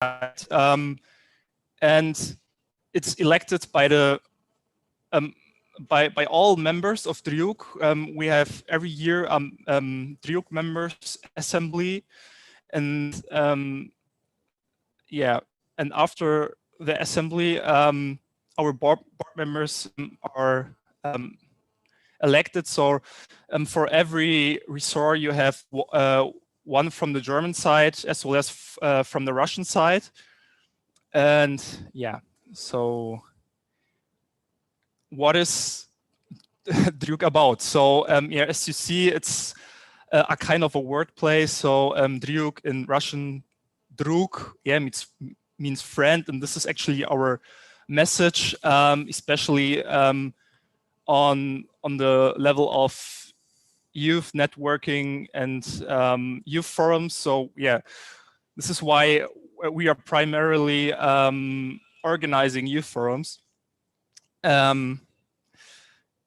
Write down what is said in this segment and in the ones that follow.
and it's elected by the by all members of DRIUC. We have every year DRIUC members assembly, and yeah, and after the assembly, our board members are elected. So for every resort, you have one from the German side as well as from the Russian side. And yeah, so what is DRIUC about? So yeah, as you see, it's a kind of a wordplay. So DRIUC in Russian, drug, yeah, means friend, and this is actually our message, especially on the level of youth networking and youth forums. So yeah, this is why we are primarily organizing youth forums.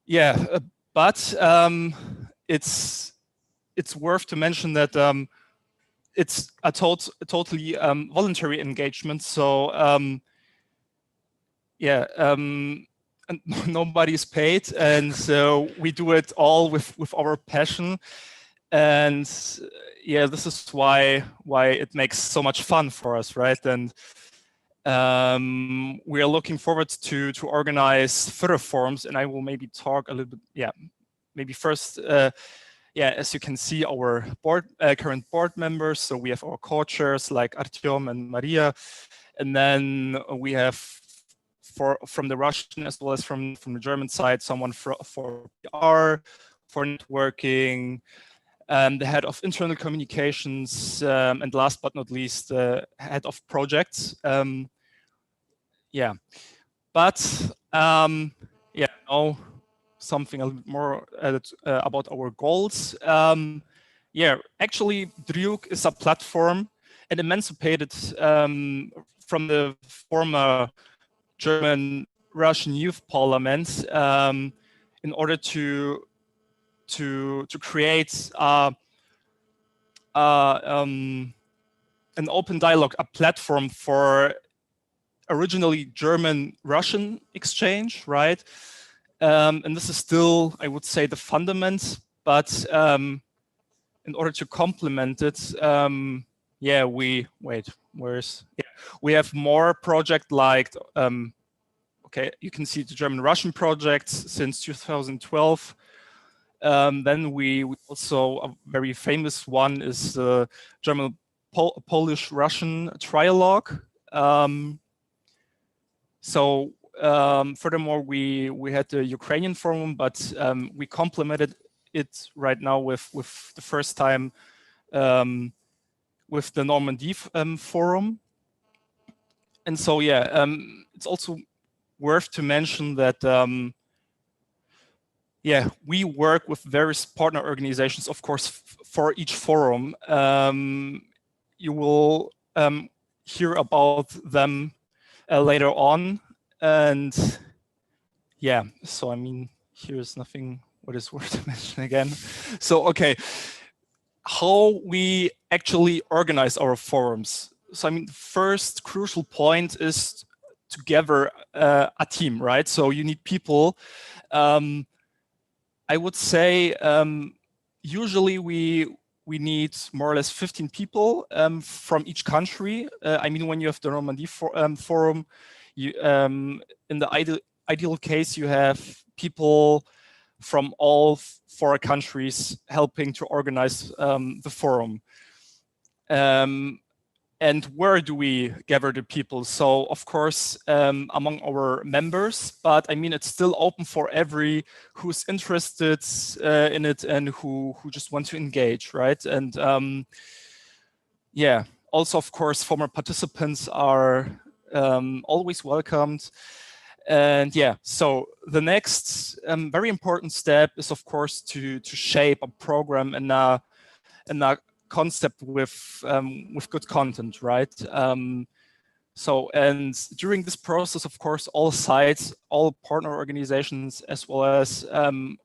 Yeah, but it's worth to mention that it's a totally voluntary engagement. So yeah, and nobody's paid, and so we do it all with our passion. And yeah, this is why it makes so much fun for us, right? And we are looking forward to organize further forums, and I will maybe talk a little bit. Yeah, maybe first. Yeah, as you can see, our current board members. So we have our co-chairs like Artyom and Maria, and then we have from the Russian as well as from the German side, someone for PR, for networking, the head of internal communications, and last but not least, the head of projects. Yeah, but yeah, now something a little bit more about our goals. Yeah, actually, DRIUC is a platform and emancipated from the former German Russian youth parliament in order to create an open dialogue, a platform for originally German-Russian exchange, right? And this is still, I would say, the fundament, but in order to complement it, yeah, we have more projects like, okay, you can see the German-Russian projects since 2012. Then we also, a very famous one is the German-Polish-Russian trialogue. So furthermore, we had the Ukrainian forum, but we complemented it right now with the first time with the Normandy forum. And so, yeah, it's also worth to mention that, yeah, we work with various partner organizations, of course, for each forum. You will hear about them later on. And yeah, so I mean, here's nothing what is worth to mention again. So, okay, how we actually organize our forums. So, I mean, the first crucial point is to gather a team, right? So you need people. I would say usually we need more or less 15 people from each country. I mean, when you have the Normandy forum, you, in the ideal case, you have people from all 4 countries helping to organize the forum. And where do we gather the people? So, of course, among our members, but I mean, it's still open for every who's interested in it and who just want to engage, right? And yeah, also, of course, former participants are always welcomed. And yeah, so the next very important step is, of course, to shape a program and a concept with good content, right? So, and during this process, of course, all sides, all partner organizations, as well as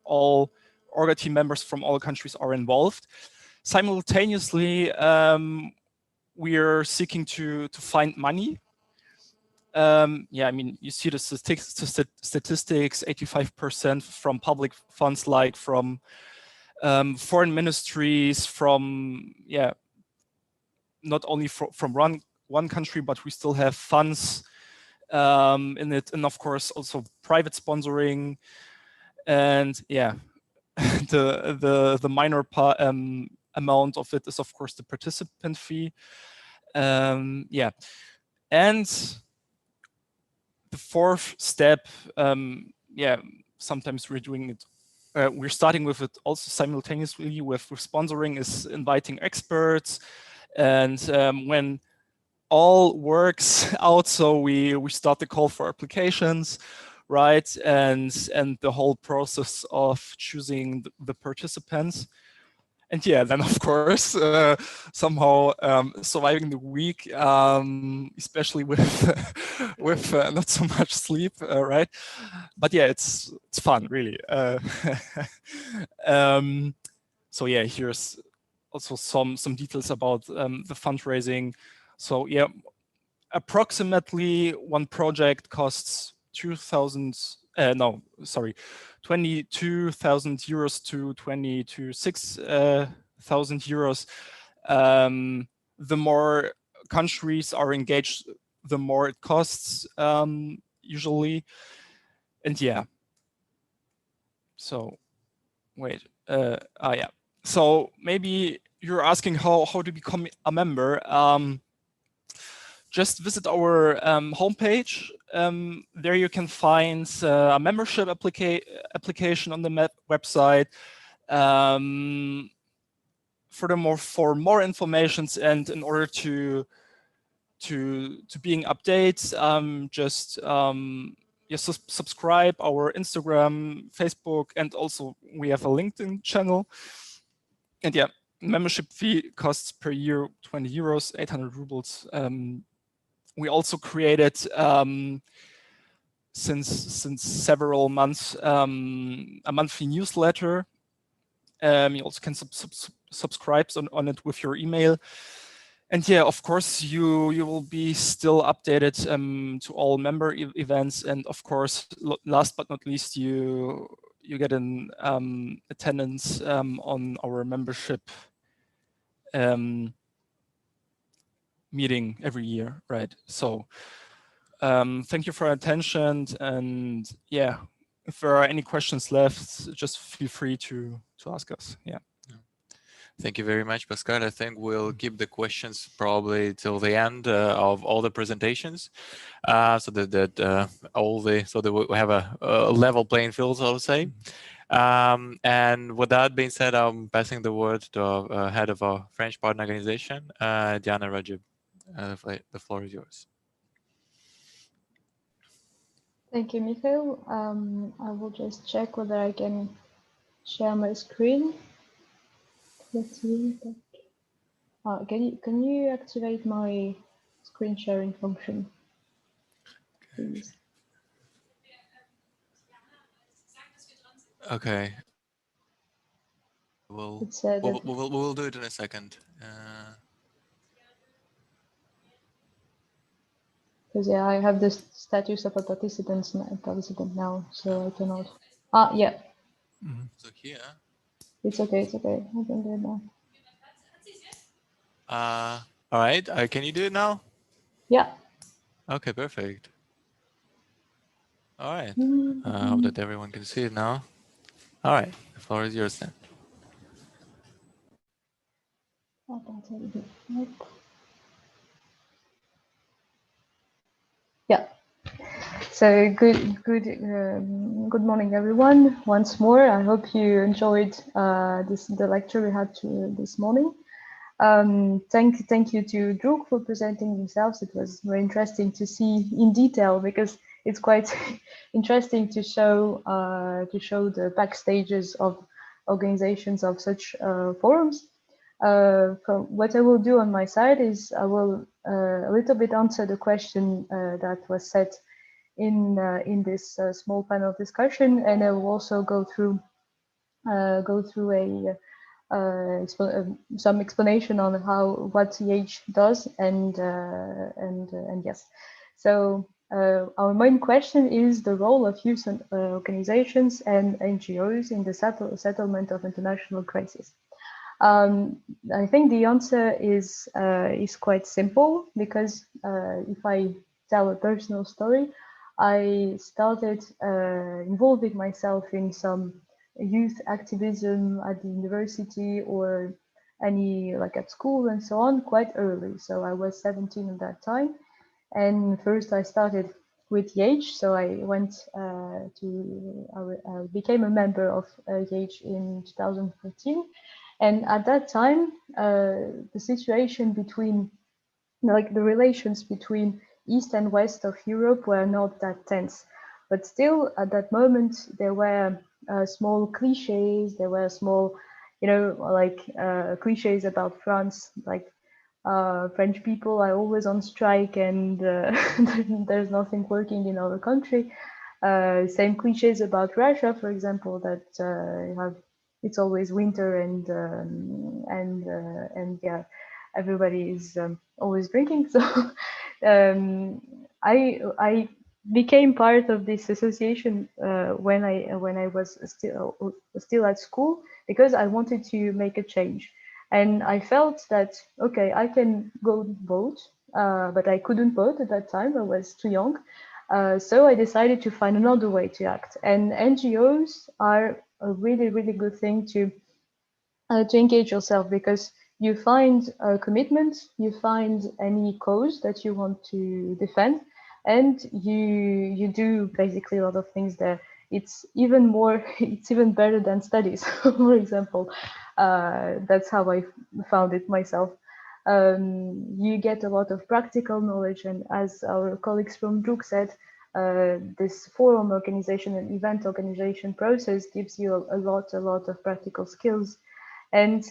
all Orga team members from all countries are involved. Simultaneously, we are seeking to find money. Yeah, I mean, you see the statistics, 85% from public funds, like from foreign ministries, from, yeah, not only from one country, but we still have funds in it, and of course also private sponsoring, and yeah, the minor amount of it is of course the participant fee. Yeah, and the fourth step, yeah, sometimes we're doing it. We're starting with it also simultaneously with sponsoring, is inviting experts, and when all works out, so we start the call for applications, right, and the whole process of choosing the participants. And yeah, then of course, somehow surviving the week, especially with with not so much sleep, right? But yeah, it's fun, really. So yeah, here's also some details about the fundraising. So yeah, approximately one project costs 22,000 euros to 26,000 euros. The more countries are engaged, the more it costs, usually. And yeah, so wait, yeah. So maybe you're asking how to become a member. Just visit our homepage. There you can find a membership application on the website. Furthermore, for more information and in order to being updates, just subscribe our Instagram, Facebook, and also we have a LinkedIn channel. And yeah, membership fee costs per year 20 euros, 800 rubles. We also created since several months a monthly newsletter. You also can subscribe on it with your email. And yeah, of course, you will be still updated to all member events. And of course, last but not least, you get an attendance on our membership meeting every year, right? So thank you for your attention, and yeah, if there are any questions left, just feel free to ask us. Yeah. Thank you very much, Pascal. I think we'll keep the questions probably till the end of all the presentations, so that we have a level playing field, so to say. And with that being said, I'm passing the word to our head of our French partner organization, Diana Rajib. The floor is yours. Thank you, Mikhail. I will just check whether I can share my screen. Let's see. Can you activate my screen sharing function, please? Okay. We'll do it in a second. Because yeah, I have the status of a participant now, so I cannot. Yeah. So here. It's okay. It's okay. I can do it now. All right. Can you do it now? Yeah. Okay. Perfect. All right. I hope that everyone can see it now. All right. The floor is yours then. Yeah. So good morning, everyone. Once more, I hope you enjoyed the lecture we had this morning. Thank you to Druk for presenting themselves. It was very interesting to see in detail, because it's quite interesting to show the backstages of organizations of such forums. From what I will do on my side is I will a little bit answer the question that was set in this small panel discussion, and I will also go through some explanation on what EH does, and yes. So our main question is the role of youth organizations and NGOs in the settlement of international crises. I think the answer is quite simple, because if I tell a personal story, I started involving myself in some youth activism at the university or at school and so on quite early. So I was 17 at that time, and first I started with YH. So I went I became a member of YH in 2014. And at that time, the situation between, the relations between East and West of Europe were not that tense. But still, at that moment, there were small cliches, there were small, cliches about France, like French people are always on strike and there's nothing working in our country. Same cliches about Russia, for example, that it's always winter and yeah, everybody is always drinking. So I became part of this association when I was still at school, because I wanted to make a change. And I felt that, okay, I can go vote, but I couldn't vote at that time. I was too young. So I decided to find another way to act. And NGOs are a really, really good thing to engage yourself, because you find a commitment, you find any cause that you want to defend, and you do basically a lot of things there. It's even more, it's even better than studies, for example. That's how I found it myself. You get a lot of practical knowledge, and as our colleagues from Druk said, this forum organization and event organization process gives you a lot of practical skills. And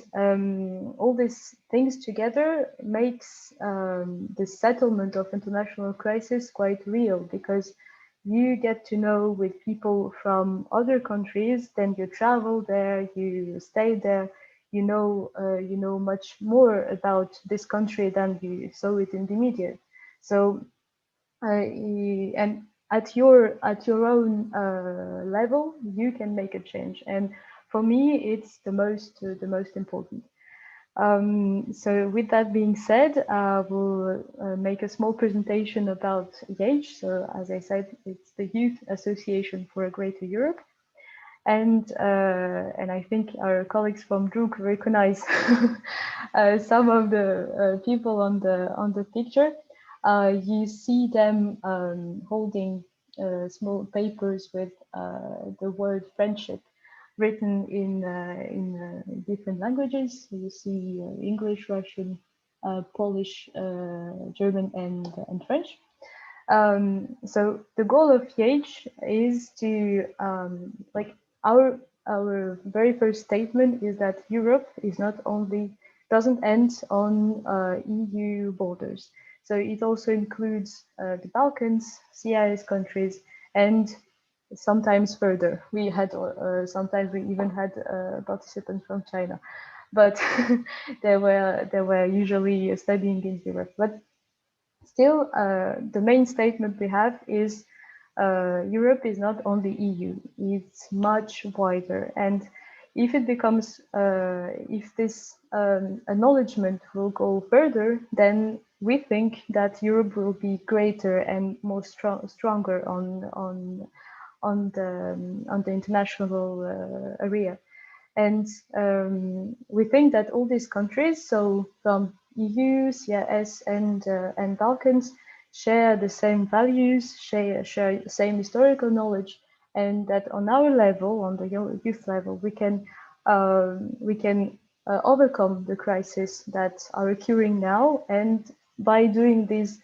all these things together makes the settlement of international crisis quite real, because you get to know with people from other countries, then you travel there, you stay there, you know much more about this country than you saw it in the media. So and at your own level, you can make a change. And for me, it's the most important. So with that being said, we'll make a small presentation about YAGE. So as I said, it's the Youth Association for a Greater Europe. And I think our colleagues from Druk recognize some of the people on the picture. You see them holding small papers with the word friendship written in different languages. You see English, Russian, Polish, German, and French. So the goal of YAGE is to our very first statement is that Europe is not only doesn't end on EU borders. So it also includes the Balkans, CIS countries, and sometimes further. We had sometimes we even had participants from China, but they were usually studying in Europe. But still, the main statement we have is Europe is not only EU, it's much wider. And if it becomes, if this acknowledgement will go further, then we think that Europe will be greater and more stronger on the international area. And we think that all these countries, so from EU, CIS, and Balkans, share the same values, share the same historical knowledge, and that on our level, on the youth level, we can overcome the crises that are occurring now. And by doing these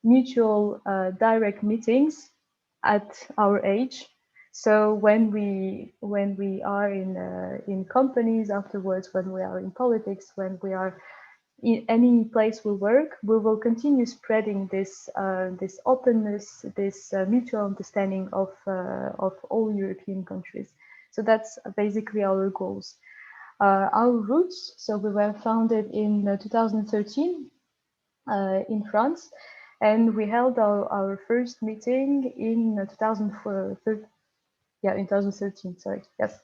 mutual direct meetings at our age, so when we are in companies afterwards, when we are in politics, when we are in any place we work, we will continue spreading this this openness, this mutual understanding of all European countries. So that's basically our goals. Our roots, so we were founded in 2013 in France, and we held our first meeting in 2013, sorry, yes.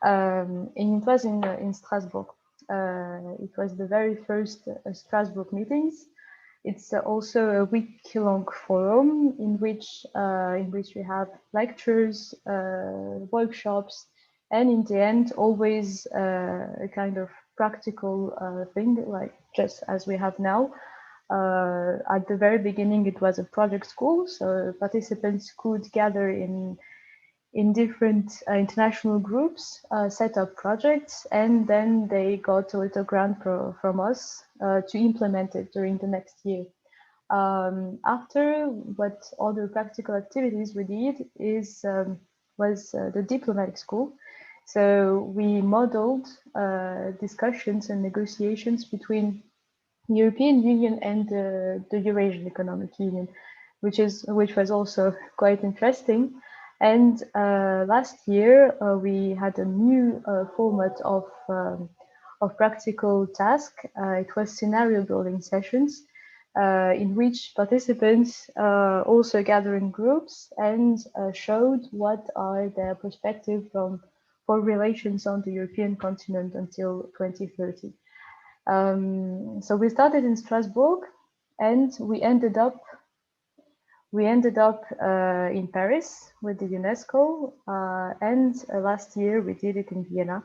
And it was in Strasbourg. It was the very first Strasbourg meetings. It's also a week-long forum in which we have lectures, workshops, and in the end, always a kind of practical thing, like just as we have now. At the very beginning, it was a project school, so participants could gather in different international groups, set up projects, and then they got a little grant from us to implement it during the next year. After, what other practical activities we did was the diplomatic school. So we modeled discussions and negotiations between the European Union and the Eurasian Economic Union, which was also quite interesting. And last year we had a new format of practical task. It was scenario building sessions in which participants also gather in groups and showed what are their perspectives for relations on the European continent until 2030. So we started in Strasbourg, and we ended up in Paris with the UNESCO, and last year we did it in Vienna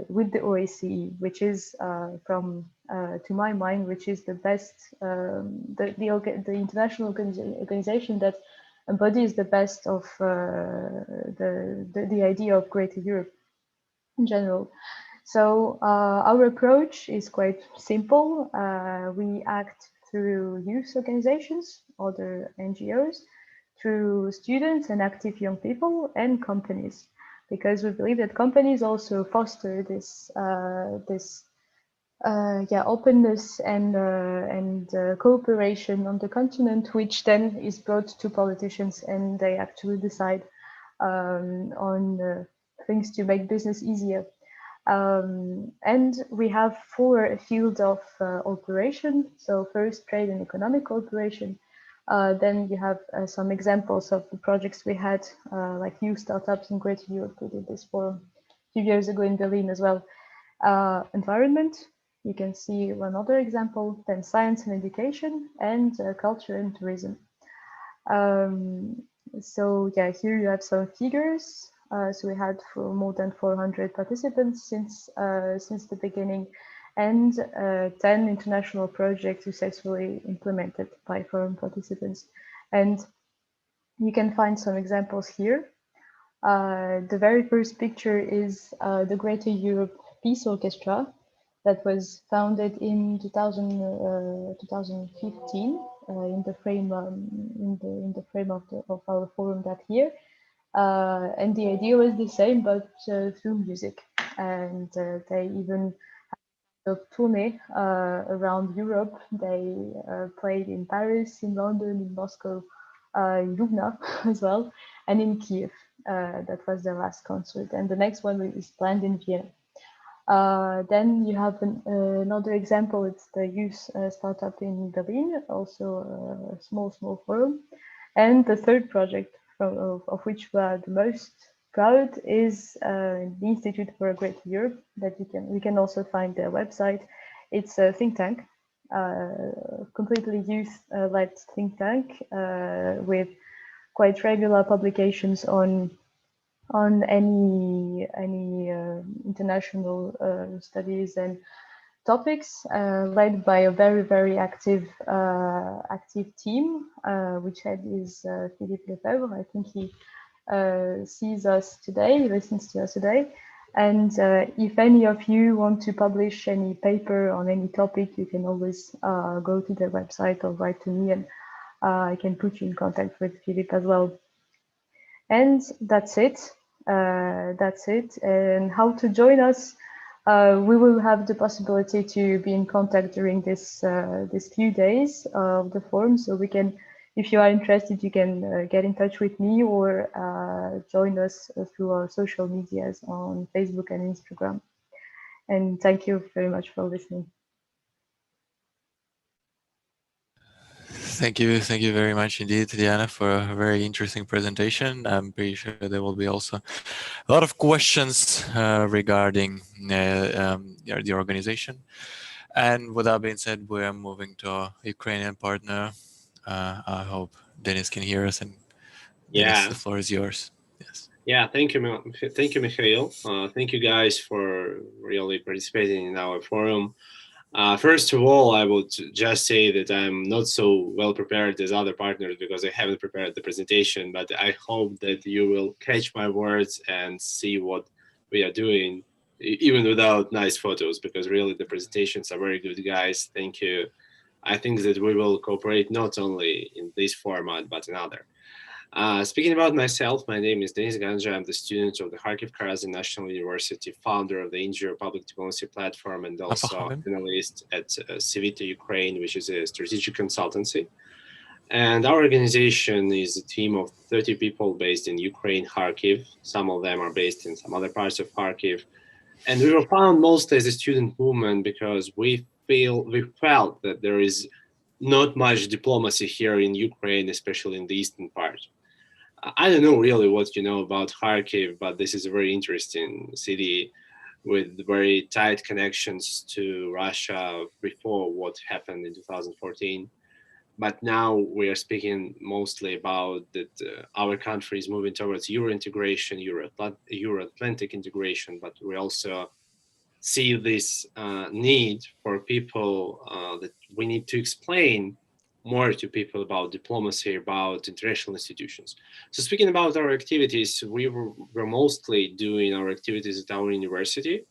with the OSCE, which is, to my mind, which is the best, the international organization that embodies the best of the idea of Greater Europe in general. So our approach is quite simple. We act through youth organizations, other NGOs, through students and active young people, and companies, because we believe that companies also foster this openness and cooperation on the continent, which then is brought to politicians, and they actually decide on things to make business easier. And we have 4 fields of operation. So first, trade and economic cooperation. Then you have some examples of the projects we had, like youth startups in Greater Europe. We did this for a few years ago in Berlin as well. Environment, you can see one other example. Then science and education, and culture and tourism. So yeah, here you have some figures. So we had more than 400 participants since the beginning, and 10 international projects successfully implemented by foreign participants. And you can find some examples here. The very first picture is the Greater Europe Peace Orchestra that was founded in 2015 in the frame of our forum that year. And the idea was the same, but through music. And they even had a tourney around Europe. They played in Paris, in London, in Moscow, in Ljubna as well, and in Kiev. That was their last concert. And the next one is planned in Vienna. Then you have another example. It's the youth startup in Berlin, also a small forum. And the third project of which we are the most proud is the Institute for a Greater Europe, that we can also find their website. It's a think tank, completely youth-led think tank with quite regular publications on any international studies and topics, led by a very active team, which head is Philippe Lefebvre. I think he sees us today, listens to us today. And if any of you want to publish any paper on any topic, you can always go to their website or write to me, and I can put you in contact with Philippe as well. And that's it. And how to join us? We will have the possibility to be in contact during this few days of the forum, so we can, if you are interested, you can get in touch with me or join us through our social medias on Facebook and Instagram. And thank you very much for listening. Thank you very much indeed, Diana, for a very interesting presentation. I'm pretty sure there will be also a lot of questions regarding the organization. And with that being said, we are moving to our Ukrainian partner. I hope Denis can hear us, and Denis, the floor is yours. Yes. Yeah, thank you, Mikhail. Thank you guys for really participating in our forum. First of all, I would just say that I'm not so well prepared as other partners because I haven't prepared the presentation, but I hope that you will catch my words and see what we are doing, even without nice photos, because really the presentations are very good, guys. Thank you. I think that we will cooperate not only in this format, but in other. Speaking about myself, my name is Denis Ganja. I'm the student of the Kharkiv Karazin National University, founder of the NGO Public Diplomacy Platform, and also analyst at Civita Ukraine, which is a strategic consultancy. And our organization is a team of 30 people based in Ukraine, Kharkiv. Some of them are based in some other parts of Kharkiv. And we were found mostly as a student movement because we felt that there is not much diplomacy here in Ukraine, especially in the eastern part. I don't know really what you know about Kharkiv, but this is a very interesting city with very tight connections to Russia before what happened in 2014. But now we are speaking mostly about that our country is moving towards Euro integration, Euro-Atlantic integration, but we also see this need for people that we need to explain more to people about diplomacy, about international institutions. So speaking about our activities, we were mostly doing our activities at our university.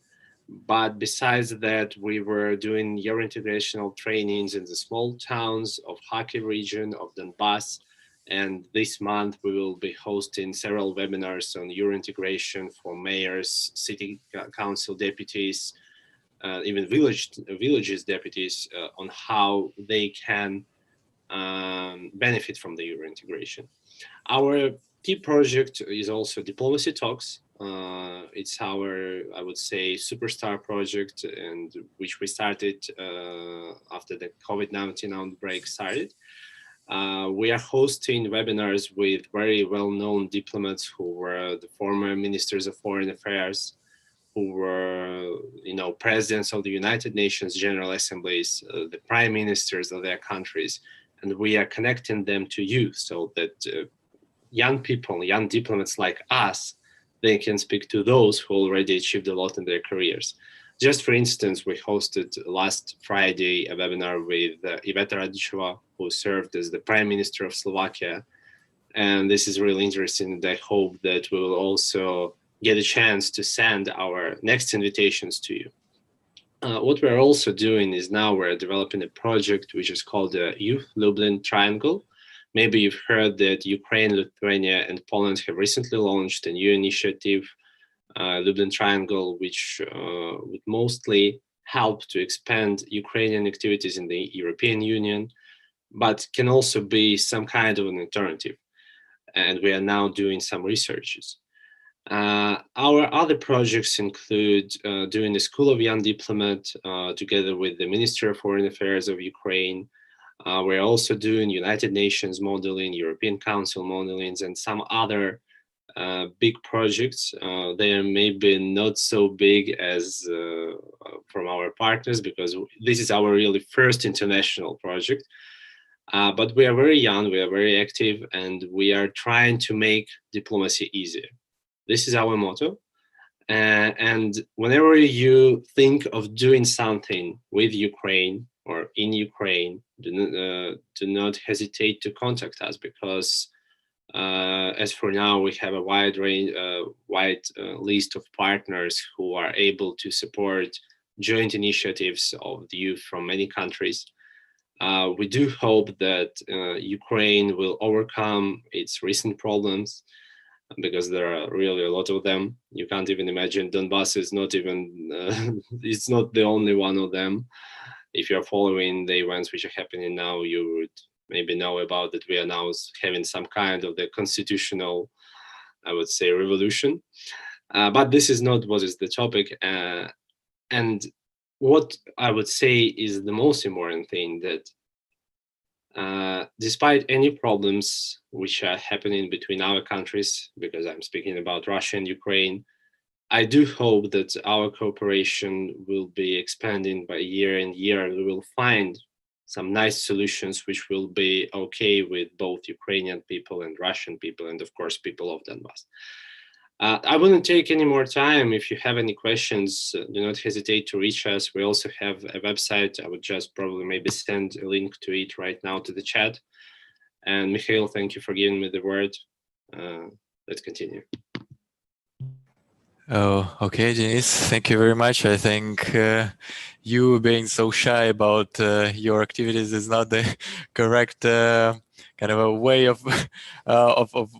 But besides that, we were doing Euro integrational trainings in the small towns of Kharkiv region, of Donbass. And this month, we will be hosting several webinars on Euro integration for mayors, city council deputies, even villages deputies on how they can benefit from the Euro integration. Our key project is also Diplomacy Talks. It's our, I would say, superstar project, and which we started after the COVID-19 outbreak started. We are hosting webinars with very well-known diplomats who were the former ministers of foreign affairs, who were, presidents of the United Nations General Assemblies, the prime ministers of their countries, and we are connecting them to youth so that young people, young diplomats like us, they can speak to those who already achieved a lot in their careers. Just for instance, we hosted last Friday a webinar with Iveta Radicheva, who served as the Prime Minister of Slovakia. And this is really interesting, and I hope that we will also get a chance to send our next invitations to you. What we're also doing is now we're developing a project which is called the Youth Lublin Triangle. Maybe you've heard that Ukraine, Lithuania, and Poland have recently launched a new initiative, Lublin Triangle, which would mostly help to expand Ukrainian activities in the European Union, but can also be some kind of an alternative. And we are now doing some researches. Our other projects include doing the School of Young Diplomat together with the Ministry of Foreign Affairs of Ukraine. We're also doing United Nations modeling, European Council modelings, and some other big projects. They are maybe not so big as from our partners, because this is our really first international project. But we are very young, we are very active, and we are trying to make diplomacy easier. This is our motto. And whenever you think of doing something with Ukraine or in Ukraine, do not hesitate to contact us, because as for now, we have a wide list of partners who are able to support joint initiatives of the youth from many countries. We do hope that Ukraine will overcome its recent problems, because there are really a lot of them. You can't even imagine. Donbass is not even, it's not the only one of them. If you're following the events which are happening now, you would maybe know about that we are now having some kind of the constitutional, I would say, revolution. But this is not what is the topic. And what I would say is the most important thing, that despite any problems which are happening between our countries, because I'm speaking about Russia and Ukraine, I do hope that our cooperation will be expanding by year and year, and we will find some nice solutions which will be okay with both Ukrainian people and Russian people, and of course, people of Donbass. I wouldn't take any more time. If you have any questions, do not hesitate to reach us. We also have a website. I would just probably maybe send a link to it right now to the chat. And Mikhail, thank you for giving me the word. Let's continue. Oh, okay, Denis, thank you very much. I think you being so shy about your activities is not the correct kind of a way of, of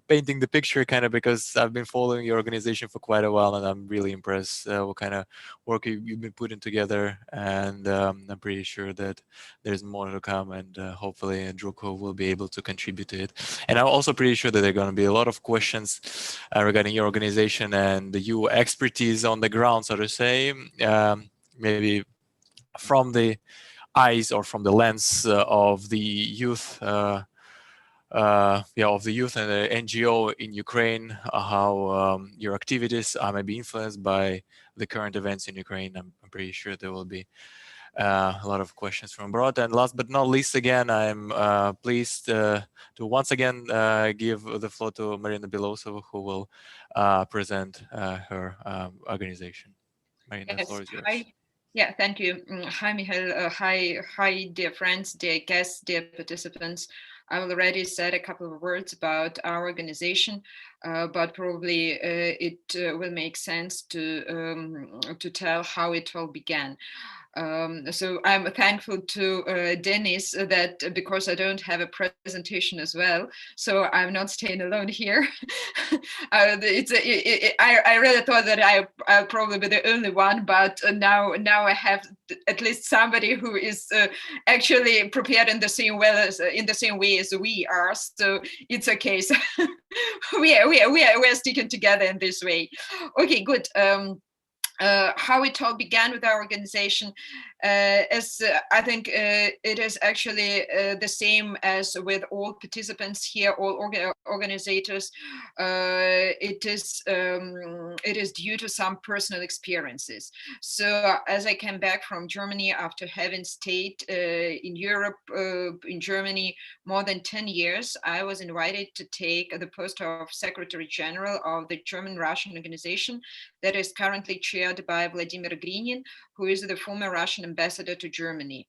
painting the picture, kind of, because I've been following your organization for quite a while, and I'm really impressed what kind of work you've been putting together, and I'm pretty sure that there's more to come, and hopefully Druko will be able to contribute to it. And I'm also pretty sure that there are going to be a lot of questions regarding your organization and your expertise on the ground, so to say, maybe from the eyes or from the lens of the youth, of the youth and the NGO in Ukraine, how your activities are maybe influenced by the current events in Ukraine. I'm pretty sure there will be a lot of questions from abroad. And last but not least, again, I'm pleased to once again give the floor to Marina Belosova, who will present her organization. Marina, the floor is yours. Hi. Yeah, thank you. Hi, Michael. Hi, dear friends, dear guests, dear participants. I already said a couple of words about our organization, but probably it will make sense to tell how it all began. So I'm thankful to Denis that because I don't have a presentation as well, so I'm not staying alone here. I really thought that I'll probably be the only one, but now I have at least somebody who is actually prepared in the same way as we are. So it's okay. So we are sticking together in this way. Okay, good. How it all began with our organization, as I think it is actually the same as with all participants here, all organizers. It is due to some personal experiences. So as I came back from Germany after having stayed in Europe, in Germany, more than 10 years, I was invited to take the post of Secretary General of the German-Russian organization that is currently chaired by Vladimir Grinin, who is the former Russian ambassador to Germany.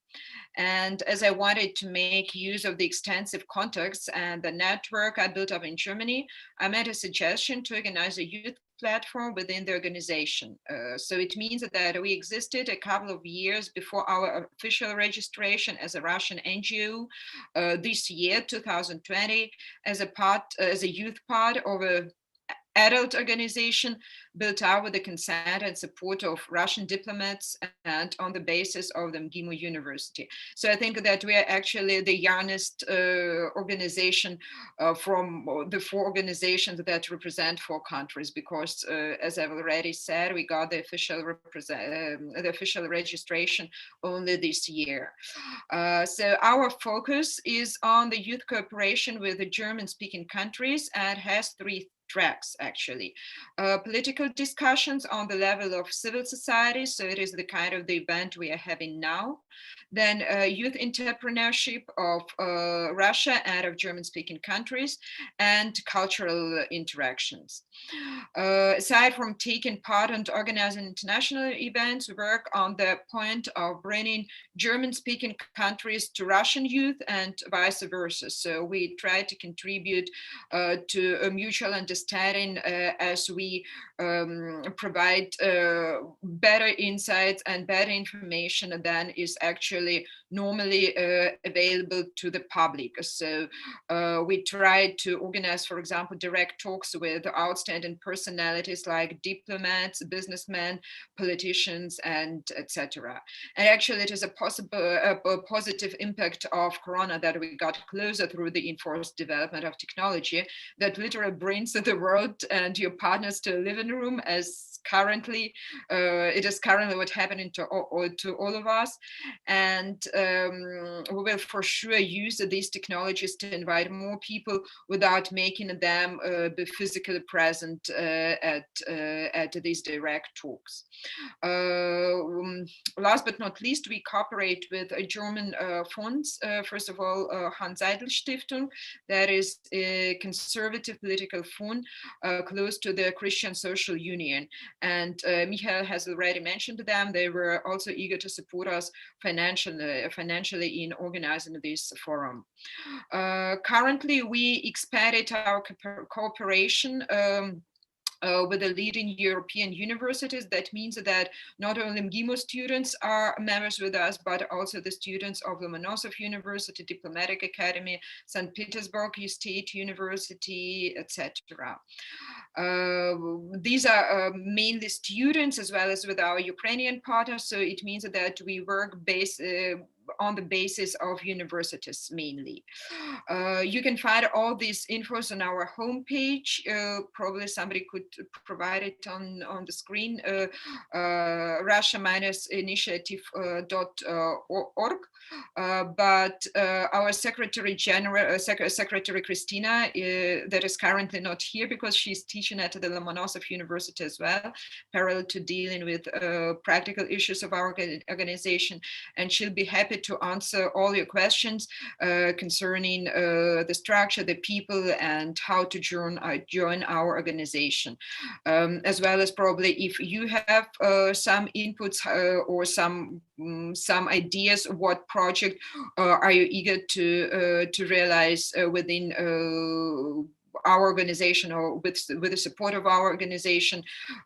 And as I wanted to make use of the extensive contacts and the network I built up in Germany, I made a suggestion to organize a youth platform within the organization. So it means that we existed a couple of years before our official registration as a Russian NGO this year, 2020, as a youth part of a adult organization built out with the consent and support of Russian diplomats and on the basis of the MGIMO University. So I think that we are actually the youngest organization from the 4 organizations that represent 4 countries, because as I've already said, we got the official registration only this year. So our focus is on the youth cooperation with the German-speaking countries and has 3 tracks, actually. Political discussions on the level of civil society, so it is the kind of the event we are having now. Then youth entrepreneurship of Russia and of German-speaking countries, and cultural interactions. Aside from taking part and organizing international events, we work on the point of bringing German-speaking countries to Russian youth and vice versa. So we try to contribute to a mutual understanding as we provide better insights and better information than is actually normally available to the public. So we try to organize, for example, direct talks with outstanding personalities like diplomats, businessmen, politicians, and etc. And actually, it is a positive impact of Corona that we got closer through the enforced development of technology that literally brings the world and your partners to a living room, as currently it is currently what's happening to all of us. And we will for sure use these technologies to invite more people without making them be physically present at these direct talks. Last but not least, we cooperate with German funds. First of all, Hans Seidel Stiftung, that is a conservative political fund close to the Christian Social Union. And Michael has already mentioned them. They were also eager to support us financially in organizing this forum. Currently, we expanded our cooperation with the leading European universities. That means that not only MGIMO students are members with us, but also the students of Lomonosov University, Diplomatic Academy, St. Petersburg State University, etc. These are mainly students as well as with our Ukrainian partners. So it means that we work on the basis of universities mainly. You can find all these infos on our homepage. Probably somebody could provide it on the screen, russia-initiative.org. But our Secretary General, Secretary Christina, that is currently not here because she's teaching at the Lomonosov University as well, parallel to dealing with practical issues of our organization. And she'll be happy to answer all your questions concerning the structure, the people, and how to join our organization. As well as probably if you have some inputs or some ideas, what project are you eager to realize within our organization or with the support of our organization.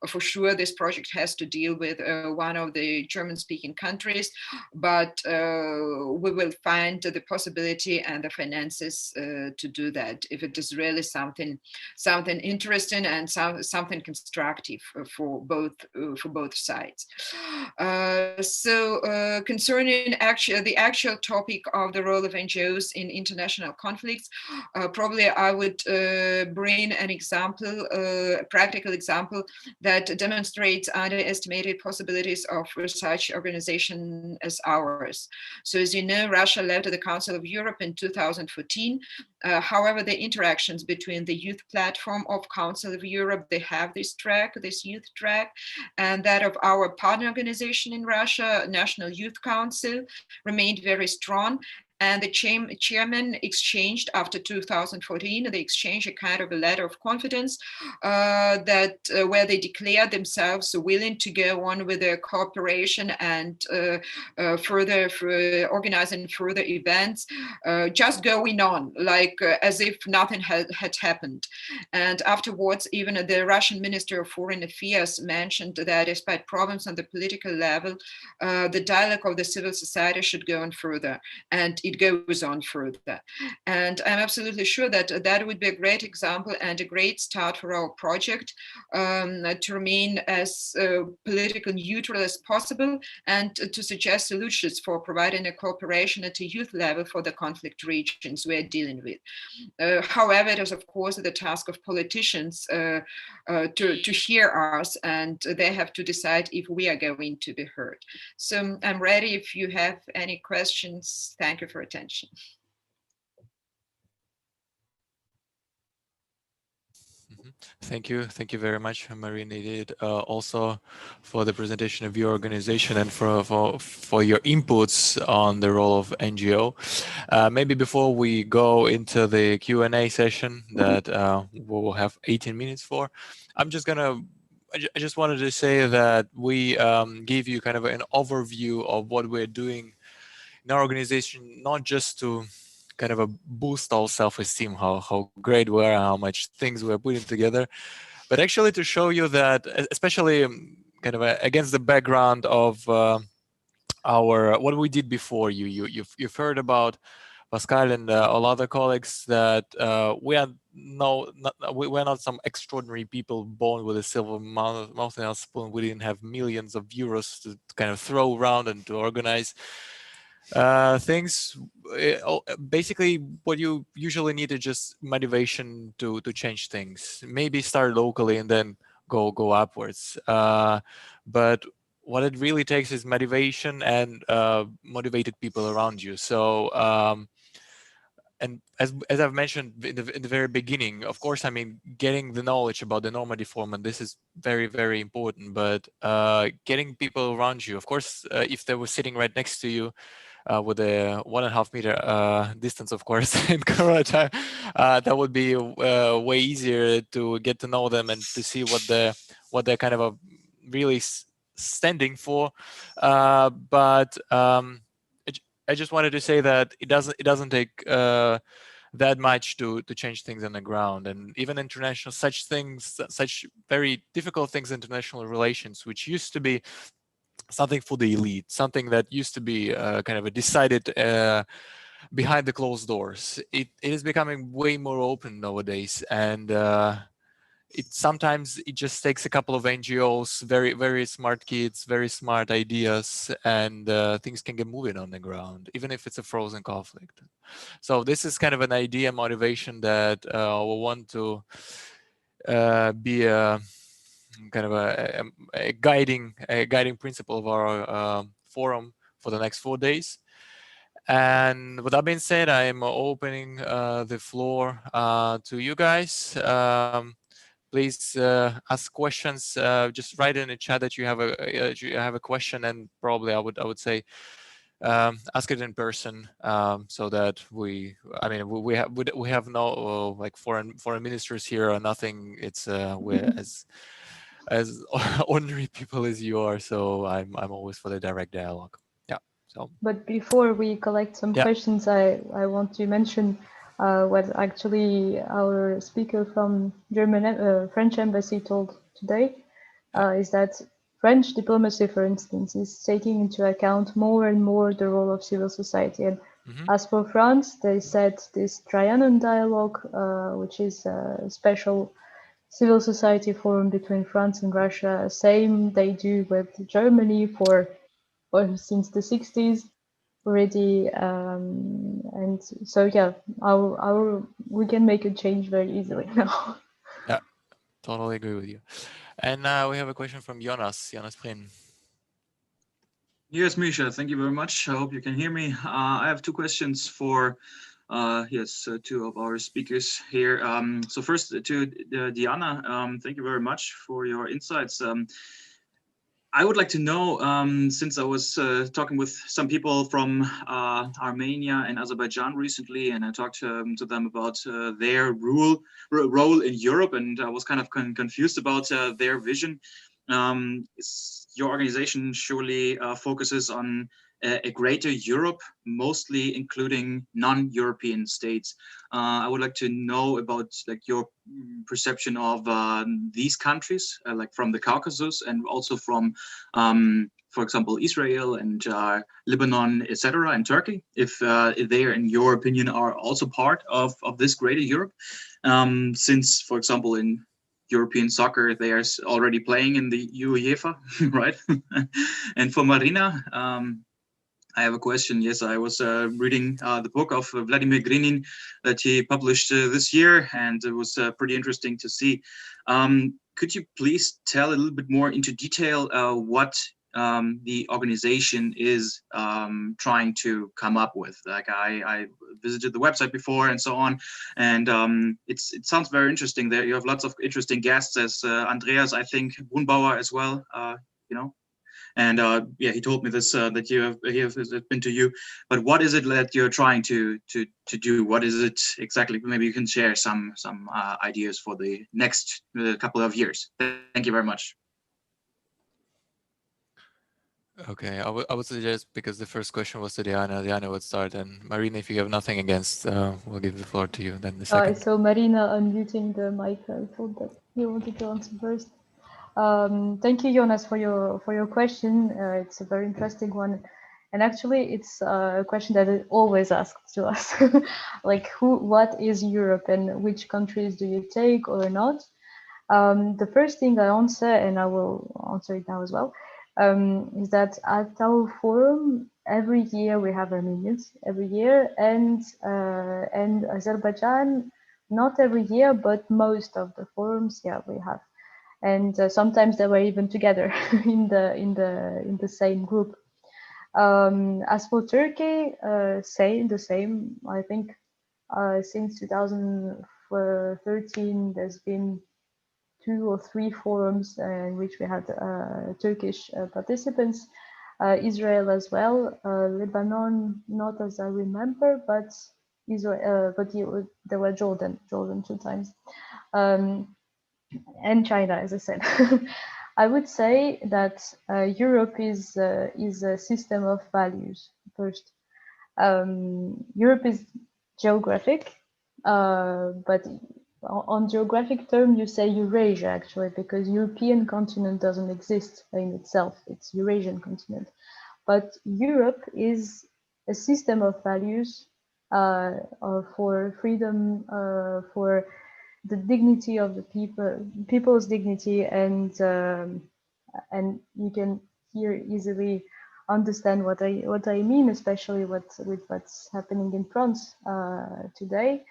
For sure, this project has to deal with one of the German-speaking countries, but we will find the possibility and the finances to do that if it is really something interesting and something constructive for both sides. So concerning the actual topic of the role of NGOs in international conflicts, probably I would bring an example, a practical example that demonstrates underestimated possibilities of such organization as ours. So as you know, Russia left the Council of Europe in 2014. However, the interactions between the youth platform of Council of Europe, they have this youth track, and that of our partner organization in Russia, National Youth Council, remained very strong. And the chairman exchanged after 2014, they exchanged a kind of a letter of confidence where they declared themselves willing to go on with their cooperation and further organizing further events, just going on like as if nothing had happened. And afterwards, even the Russian Minister of Foreign Affairs mentioned that despite problems on the political level, the dialogue of the civil society should go on further. And it goes on further. And I'm absolutely sure that that would be a great example and a great start for our project to remain as politically neutral as possible and to suggest solutions for providing a cooperation at a youth level for the conflict regions we're dealing with. However, it is of course the task of politicians to hear us, and they have to decide if we are going to be heard. So I'm ready if you have any questions. Thank you for attention. Thank you very much, Marina, also for the presentation of your organization and for your inputs on the role of NGO. Maybe before we go into the Q&A session that we'll have 18 minutes for, I just wanted to say that we gave you kind of an overview of what we're doing in our organization, not just to kind of boost our self-esteem, how great we are, how much things we're putting together, but actually to show you that, especially kind of against the background of what we did before. You've heard about Pascal and all other colleagues that we're not some extraordinary people born with a silver mouth and a spoon. We didn't have millions of euros to kind of throw around and to organize things. Basically, what you usually need is just motivation to change things. Maybe start locally and then go upwards. But what it really takes is motivation and motivated people around you. So and as I've mentioned in the very beginning, of course, I mean, getting the knowledge about the Normandy Forum, and this is very, very important, but getting people around you, of course, if they were sitting right next to you with a 1.5 meter distance, of course, in Corona time, that would be way easier to get to know them and to see what they're kind of really standing for. But I just wanted to say that it doesn't take that much to change things on the ground, and even international such very difficult things, international relations, which used to be something for the elite, something that used to be kind of a decided behind the closed doors. It is becoming way more open nowadays, and sometimes it just takes a couple of NGOs, very, very smart kids, very smart ideas, and things can get moving on the ground, even if it's a frozen conflict. So this is kind of an idea, motivation that we want to be a kind of a guiding principle of our forum for the next 4 days. And with that being said, I am opening the floor to you guys. Please ask questions. Just write in the chat that you have a question, and probably I would say ask it in person, so that we have no like foreign ministers here or nothing. It's we're as ordinary people as you are. So I'm always for the direct dialogue. Yeah. So. But before we collect some questions, I want to mention what actually our speaker from French embassy told today, is that French diplomacy, for instance, is taking into account more and more the role of civil society. And as for France, they said this Trianon dialogue, which is a special civil society forum between France and Russia, same they do with Germany since the 60s already, and so yeah, we can make a change very easily now. Yeah, totally agree with you. And we have a question from Jonas Prehn. Yes, Misha, thank you very much. I hope you can hear me. I have two questions for two of our speakers here. So first to Diana, thank you very much for your insights. I would like to know, since I was talking with some people from Armenia and Azerbaijan recently, and I talked to them about their role in Europe, and I was kind of confused about their vision. Your organization surely focuses on a greater Europe, mostly including non-European states. I would like to know about like your perception of these countries, like from the Caucasus and also from, for example, Israel and Lebanon, etc., and Turkey, if they, in your opinion, are also part of this greater Europe. Since, for example, in European soccer, they are already playing in the UEFA, right? And for Marina, I have a question. Yes, I was reading the book of Vladimir Grinin that he published this year, and it was pretty interesting to see. Could you please tell a little bit more into detail what the organization is trying to come up with? Like I visited the website before and so on, and it sounds very interesting. There you have lots of interesting guests, as Andreas, I think, Brunbauer as well. You know. And yeah, he told me this that he has been to you. But what is it that you're trying to do? What is it exactly? Maybe you can share some ideas for the next couple of years. Thank you very much. Okay, I would suggest, because the first question was to Diana would start, and Marina, if you have nothing against, we'll give the floor to you. Then the second. So Marina unmuting the mic. I thought that you wanted to answer first. Thank you, Jonas, for your question. It's a very interesting one. And actually, it's a question that is always asked to us, like what is Europe and which countries do you take or not? The first thing I answer, and I will answer it now as well, is that at our forum, every year we have Armenians every year, and Azerbaijan, not every year, but most of the forums, yeah, we have, and sometimes they were even together in the same group. As for Turkey, say the same. I think since 2013, there's been 2 or 3 forums in which we had Turkish participants, Israel as well, Lebanon, not as I remember, but Israel, there were Jordan 2 times, and China, as I said. I would say that Europe is a system of values first. Europe is geographic, but on geographic term, you say Eurasia actually, because European continent doesn't exist in itself. It's Eurasian continent. But Europe is a system of values for freedom, for the dignity of the people's dignity, and you can here easily understand what I mean, especially with what's happening in France today.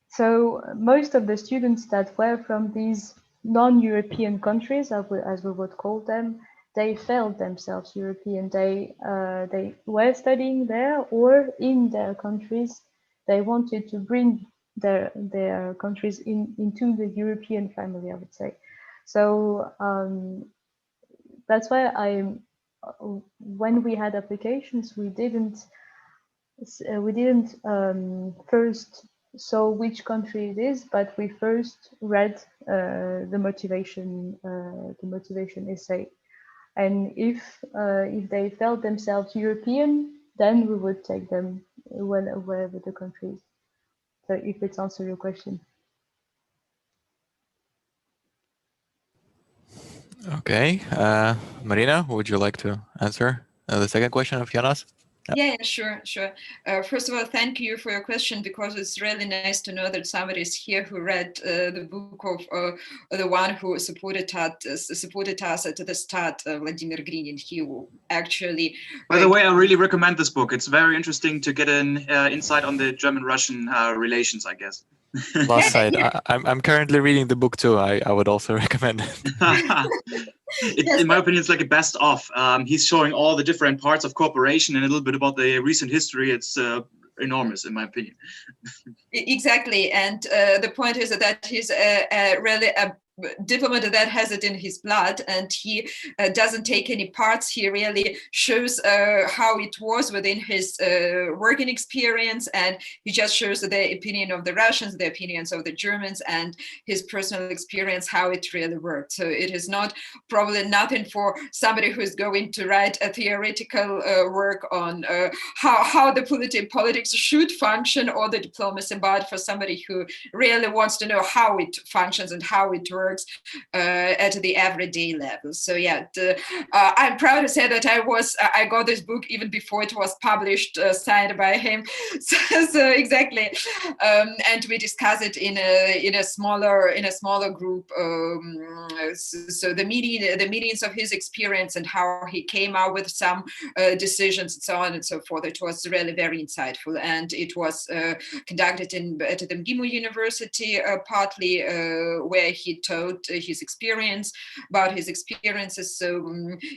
So most of the students that were from these non-European countries, as we would call them, they felt themselves European. They were studying there or in their countries. They wanted to bring their countries into the European family, I would say. So that's why when we had applications, we didn't first saw which country it is, but we first read the motivation essay, and if they felt themselves European, then we would take them wherever the country is. So if it answers your question. Okay, Marina, would you like to answer the second question of Jonas? Yeah, sure. First of all, thank you for your question, because it's really nice to know that somebody is here who read the book of the one who supported us at the start, Vladimir Grinin. He actually. By the way, I really recommend this book. It's very interesting to get an insight on the German-Russian relations, I guess. Last side. I'm currently reading the book too. I would also recommend it. In my opinion, it's like a best of. He's showing all the different parts of cooperation and a little bit about the recent history. It's enormous, in my opinion. Exactly, and the point is that he's really a diplomat that has it in his blood, and he doesn't take any parts. He really shows how it was within his working experience, and he just shows the opinion of the Russians, the opinions of the Germans, and his personal experience, how it really worked. So it is not probably nothing for somebody who's going to write a theoretical work on how the politics should function, or the diplomacy, but for somebody who really wants to know how it functions and how it works at the everyday level. So yeah, I'm proud to say that I got this book even before it was published, signed by him. So exactly, and we discuss it in a smaller group. So the meetings of his experience and how he came out with some decisions and so on and so forth. It was really very insightful, and it was conducted at the MGIMO University, partly where he told his experience about his experiences. So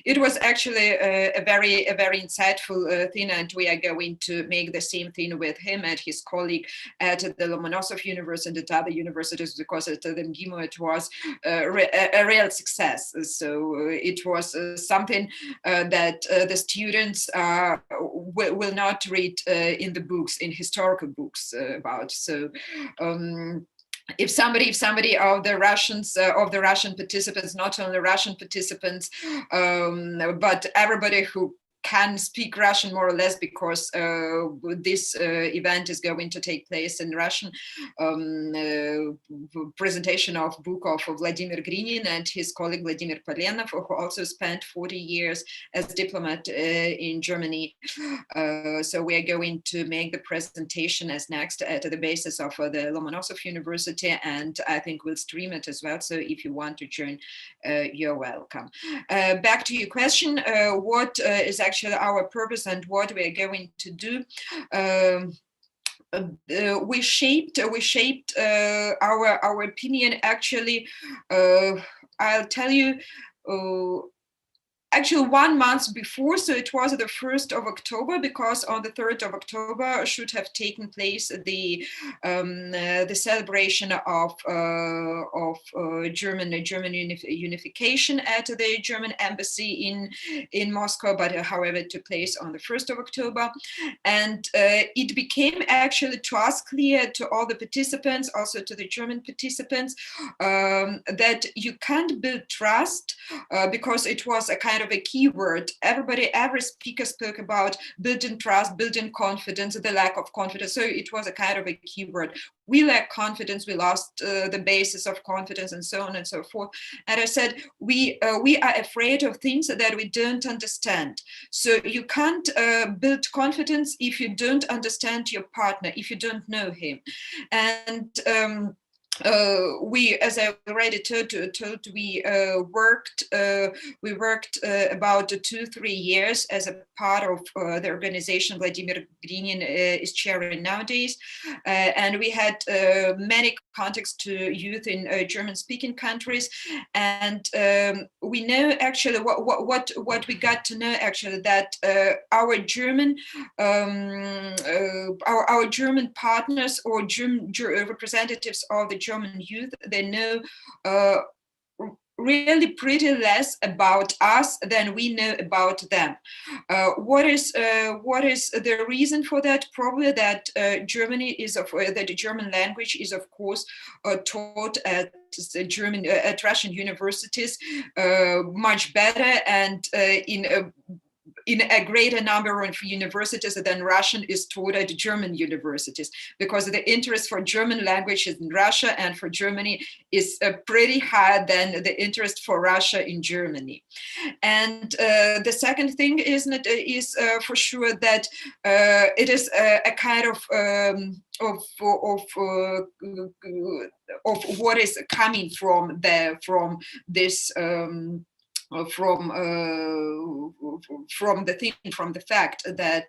it was actually a very insightful thing, and we are going to make the same thing with him and his colleague at the Lomonosov University and at other universities, because at the MGIMO it was a real success. So it was something that the students will not read in the books, in historical books about. So if somebody of the Russian participants, not only Russian participants, but everybody who can speak Russian more or less because this event is going to take place in Russian. Presentation of book of Vladimir Grinin and his colleague Vladimir Polenov, who also spent 40 years as diplomat in Germany. So we are going to make the presentation as next at the basis of the Lomonosov University, and I think we'll stream it as well. So if you want to join, you're welcome. Back to your question, what is actually our purpose and what we are going to do? We shaped our opinion. Actually, I'll tell you. Actually 1 month before, so it was the 1st of October, because on the 3rd of October should have taken place the celebration of German unification at the German embassy in Moscow, but however it took place on the 1st of October, and it became actually to us clear, to all the participants, also to the German participants, that you can't build trust because it was a kind of a keyword. Every speaker spoke about building trust, building confidence, the lack of confidence. So it was a kind of a keyword. We lack confidence, we lost the basis of confidence, and so on and so forth. And I said, we are afraid of things that we don't understand. So you can't build confidence if you don't understand your partner, if you don't know him. And we, as I already told, we worked about 2-3 years as a part of the organization Vladimir Grinin is chairing nowadays, and we had many contacts to youth in German-speaking countries, and we know actually what we got to know actually, that our German our German partners or German representatives of the German youth, they know really pretty less about us than we know about them. What is the reason for that? Probably that Germany is that the German language is of course taught at at Russian universities much better, and in a greater number of universities than Russian is taught at German universities, because the interest for German language in Russia and for Germany is pretty higher than the interest for Russia in Germany. And the second thing is for sure that it is a kind of what is coming from this. From the fact that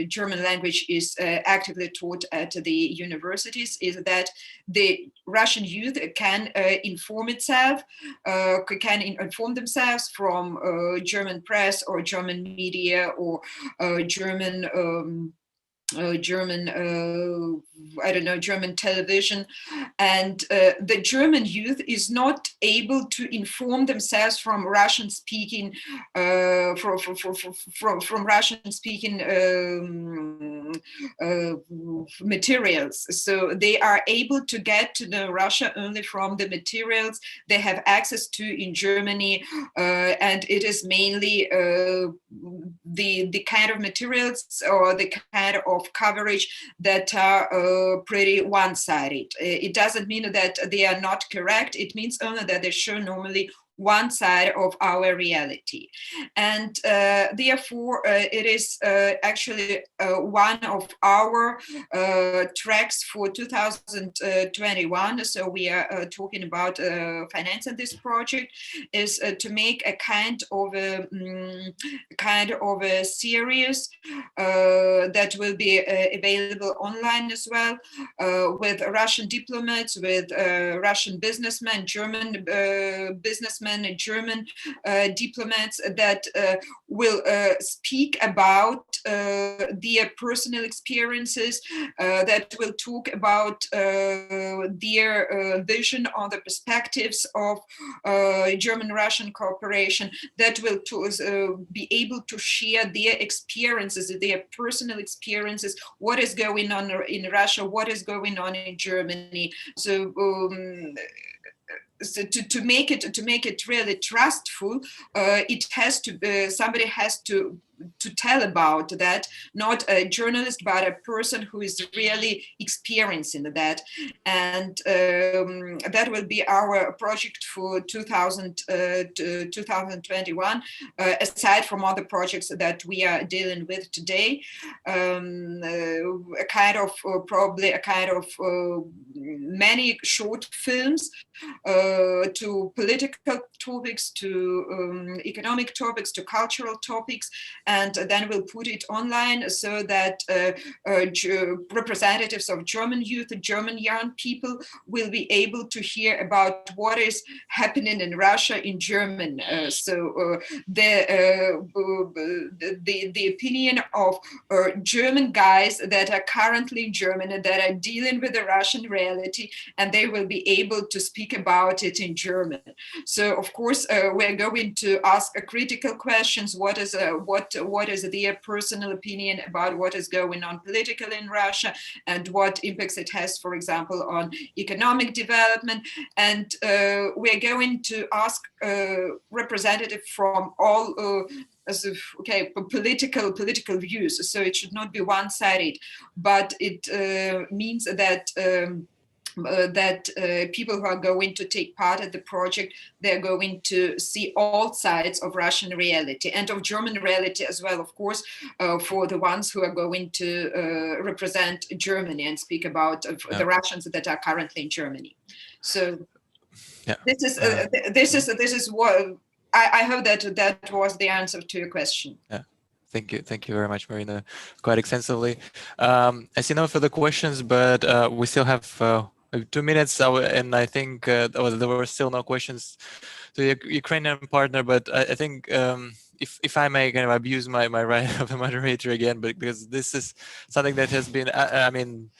German language is actively taught at the universities, is that the Russian youth can inform themselves from German press or German media or German German television, and the German youth is not able to inform themselves from Russian-speaking materials. So they are able to get to know Russia only from the materials they have access to in Germany, and it is mainly the kind of materials or the kind of coverage that are pretty one-sided. It doesn't mean that they are not correct. It means only that they show normally one side of our reality. And therefore, it is actually one of our tracks for 2021. So we are talking about financing this project, is to make a kind of a series that will be available online as well, with Russian diplomats, with Russian businessmen, German businessmen, and German diplomats that will speak about their personal experiences, that will talk about their vision on the perspectives of German-Russian cooperation, that will be able to share their experiences, their personal experiences, what is going on in Russia, what is going on in Germany. So so to make it really trustful, it has to somebody has to tell about that, not a journalist but a person who is really experiencing that. And that will be our project for 2021, aside from other projects that we are dealing with today. A kind of probably a kind of many short films to political topics, to economic topics, to cultural topics, and then we'll put it online so that representatives of German youth, German young people will be able to hear about what is happening in Russia in German. The opinion of German guys that are currently in Germany, that are dealing with the Russian reality, and they will be able to speak about it in German. So of course we're going to ask critical questions. What is their personal opinion about what is going on politically in Russia, and what impacts it has, for example, on economic development. And we're going to ask representatives from all political views. So it should not be one-sided, but it means that people who are going to take part at the project, they're going to see all sides of Russian reality and of German reality as well, of course, for the ones who are going to represent Germany and speak about the Russians that are currently in Germany. So this is what I hope that was the answer to your question. Yeah. Thank you very much, Marina, quite extensively. I see no further questions, but we still have 2 minutes, and I think there were still no questions to the Ukrainian partner. But I think if I may kind of abuse my right of a moderator again, but because this is something that has been, I mean,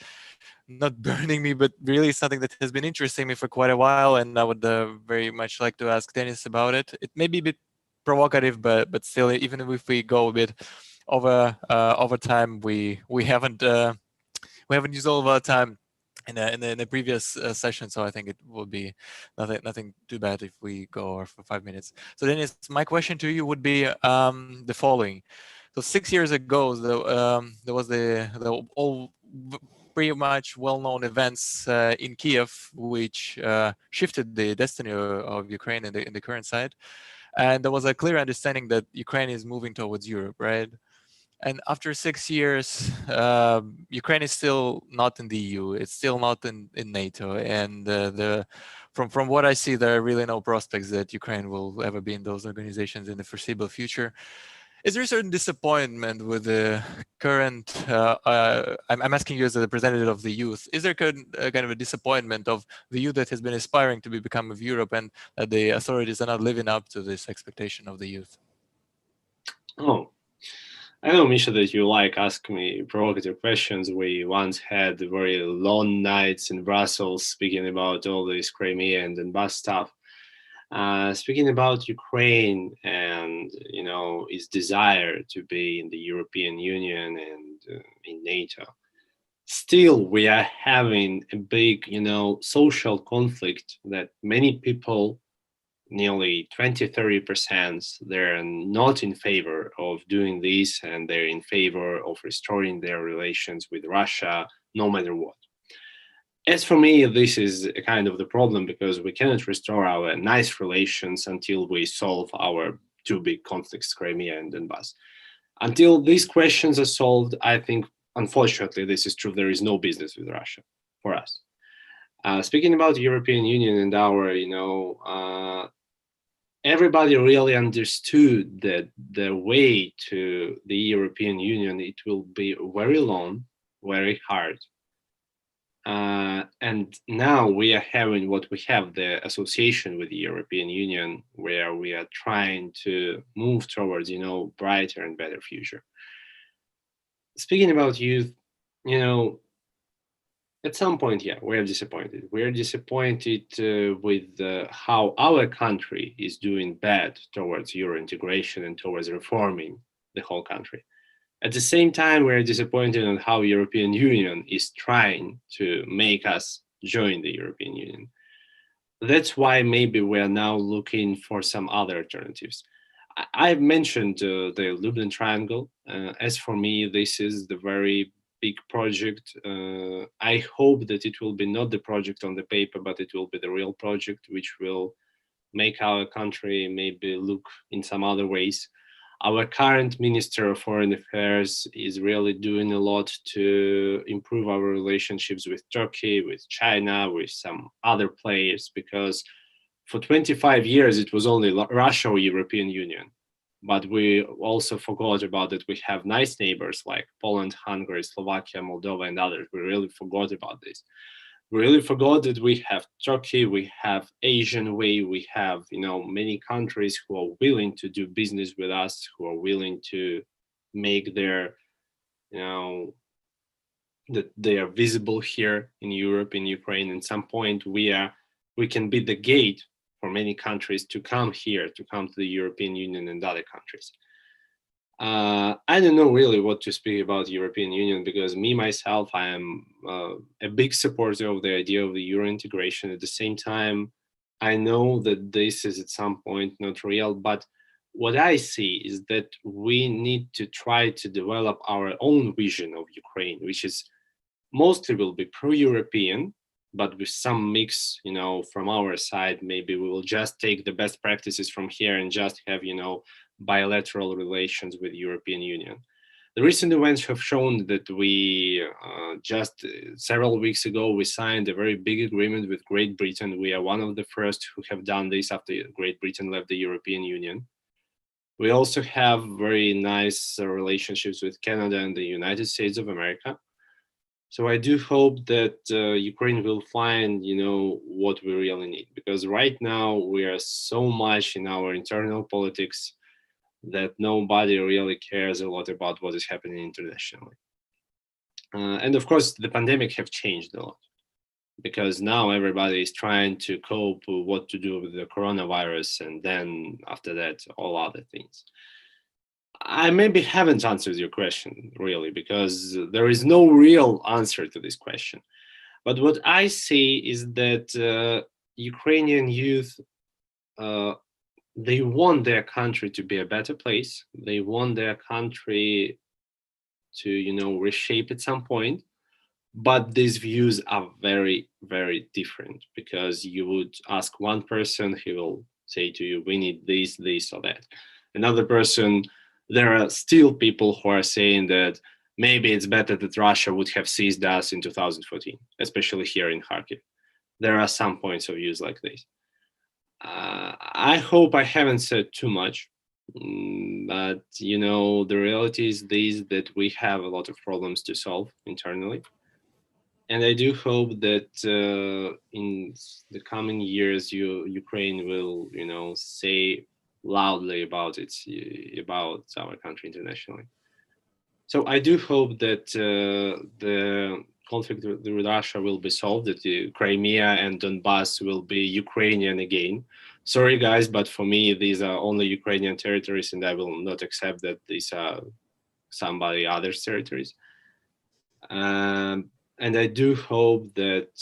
not burning me, but really something that has been interesting me for quite a while, and I would very much like to ask Denis about it. It may be a bit provocative, but still, even if we go a bit over time, we haven't used all of our time in the previous session, so I think it will be nothing too bad if we go over for 5 minutes. So Denis, my question to you would be the following. So 6 years ago, there was the all pretty much well-known events in Kiev, which shifted the destiny of Ukraine in the current side. And there was a clear understanding that Ukraine is moving towards Europe, right? And after 6 years, Ukraine is still not in the EU. It's still not in NATO. And from what I see, there are really no prospects that Ukraine will ever be in those organizations in the foreseeable future. Is there a certain disappointment with the current, I'm asking you as a representative of the youth, is there kind of a disappointment of the youth that has been aspiring to become of Europe, and that the authorities are not living up to this expectation of the youth? Oh, I know, Misha, that you like asking me provocative questions. We once had very long nights in Brussels speaking about all this Crimea and Donbass stuff. Speaking about Ukraine and, its desire to be in the European Union and in NATO, still we are having a big, social conflict that many people, nearly 20-30%, they're not in favor of doing this, and they're in favor of restoring their relations with Russia, no matter what. As for me, this is a kind of the problem, because we cannot restore our nice relations until we solve our two big conflicts, Crimea and Donbass. Until these questions are solved, I think, unfortunately, this is true, there is no business with Russia for us. Speaking about the European Union and our, everybody really understood that the way to the European Union, it will be very long, very hard. And now we are having what we have, the association with the European Union, where we are trying to move towards, brighter and better future. Speaking about youth, at some point, yeah, we're disappointed. We're disappointed with how our country is doing bad towards Euro integration and towards reforming the whole country. At the same time, we're disappointed on how European Union is trying to make us join the European Union. That's why maybe we are now looking for some other alternatives. I've mentioned the Lublin Triangle. As for me, this is the very big project. I hope that it will be not the project on the paper, but it will be the real project, which will make our country maybe look in some other ways. Our current Minister of Foreign Affairs is really doing a lot to improve our relationships with Turkey, with China, with some other players, because for 25 years it was only Russia or European Union. But we also forgot about that we have nice neighbors like Poland, Hungary, Slovakia, Moldova, and others. We really forgot about this. We really forgot that we have Turkey, we have Asian way, we have many countries who are willing to do business with us, who are willing to make their that they are visible here in Europe, in Ukraine. At some point, we can be the gate for many countries to come here, to come to the European Union and other countries. I don't know really what to speak about European Union, because me myself, I am a big supporter of the idea of the Euro integration. At the same time, I know that this is at some point not real, but what I see is that we need to try to develop our own vision of Ukraine, which is mostly will be pro-European, but with some mix, from our side. Maybe we will just take the best practices from here and just have, bilateral relations with European Union. The recent events have shown that we just several weeks ago, we signed a very big agreement with Great Britain. We are one of the first who have done this after Great Britain left the European Union. We also have very nice relationships with Canada and the United States of America. So I do hope that Ukraine will find, what we really need, because right now we are so much in our internal politics that nobody really cares a lot about what is happening internationally. And of course, the pandemic have changed a lot, because now everybody is trying to cope with what to do with the coronavirus, and then after that, all other things. I maybe haven't answered your question really, because there is no real answer to this question. But what I see is that Ukrainian youth, they want their country to be a better place. They want their country to, reshape at some point. But these views are very, very different, because you would ask one person, he will say to you, we need this, this, or that. Another person, there are still people who are saying that maybe it's better that Russia would have seized us in 2014, especially here in Kharkiv. There are some points of views like this. I hope I haven't said too much, but the reality is this, that we have a lot of problems to solve internally. And I do hope that in the coming years, Ukraine will, say loudly about about our country internationally. So I do hope that the conflict with Russia will be solved, that the Crimea and Donbass will be Ukrainian again. Sorry, guys, but for me, these are only Ukrainian territories, and I will not accept that these are somebody other's territories. And I do hope that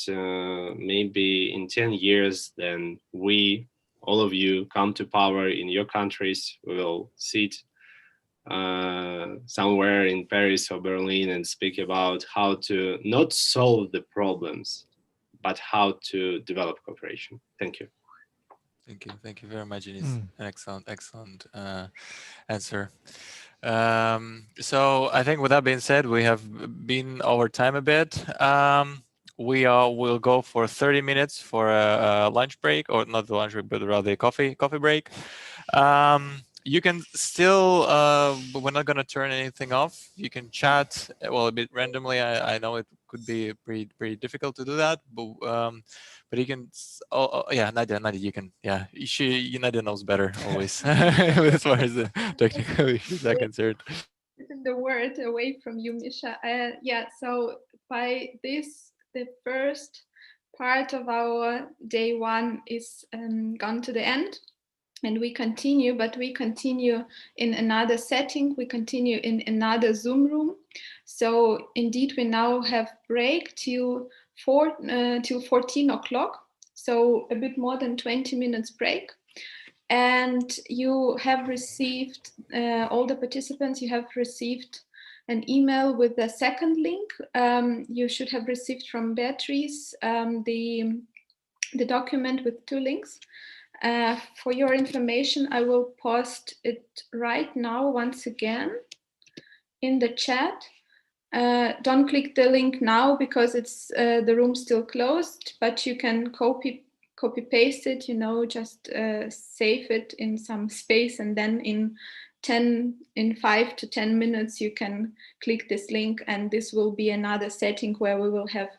maybe in 10 years, then we, all of you, come to power in your countries. We will sit somewhere in Paris or Berlin and speak about how to not solve the problems, but how to develop cooperation. Thank you. Thank you very much, Denis. An excellent answer. So I think with that being said, we have been over time a bit. Will go for 30 minutes for a lunch break, or not the lunch break, but rather a coffee break. You can still, but we're not going to turn anything off. You can chat, well, a bit randomly. I know it could be pretty difficult to do that, but you can. Yeah, Nadia, you can. Yeah, Nadia knows better always as far as the technical issues are concerned. The word away from you, Misha. Yeah. So by this, the first part of our day one is gone to the end. And we continue, but we continue in another setting. We continue in another Zoom room. So indeed, we now have break till 14 o'clock. so a bit more than 20 minutes break. And you have received, all the participants, you have received an email with the second link. You should have received from Beatrice the document with 2 links. For your information, I will post it right now once again in the chat. Don't click the link now because it's the room's still closed, but you can copy paste it, you know, just save it in some space, and then in 5 to 10 minutes you can click this link, and this will be another setting where we will have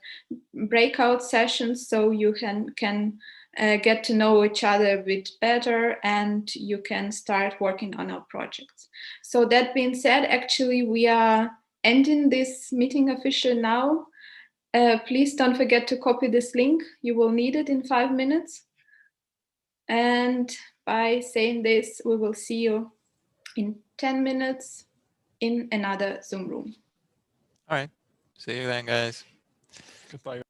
breakout sessions, so you can get to know each other a bit better, and you can start working on our projects. So that being said, actually we are ending this meeting official now. Please don't forget to copy this link. You will need it in 5 minutes. And by saying this, we will see you in 10 minutes in another Zoom room. All right. See you then, guys. Goodbye.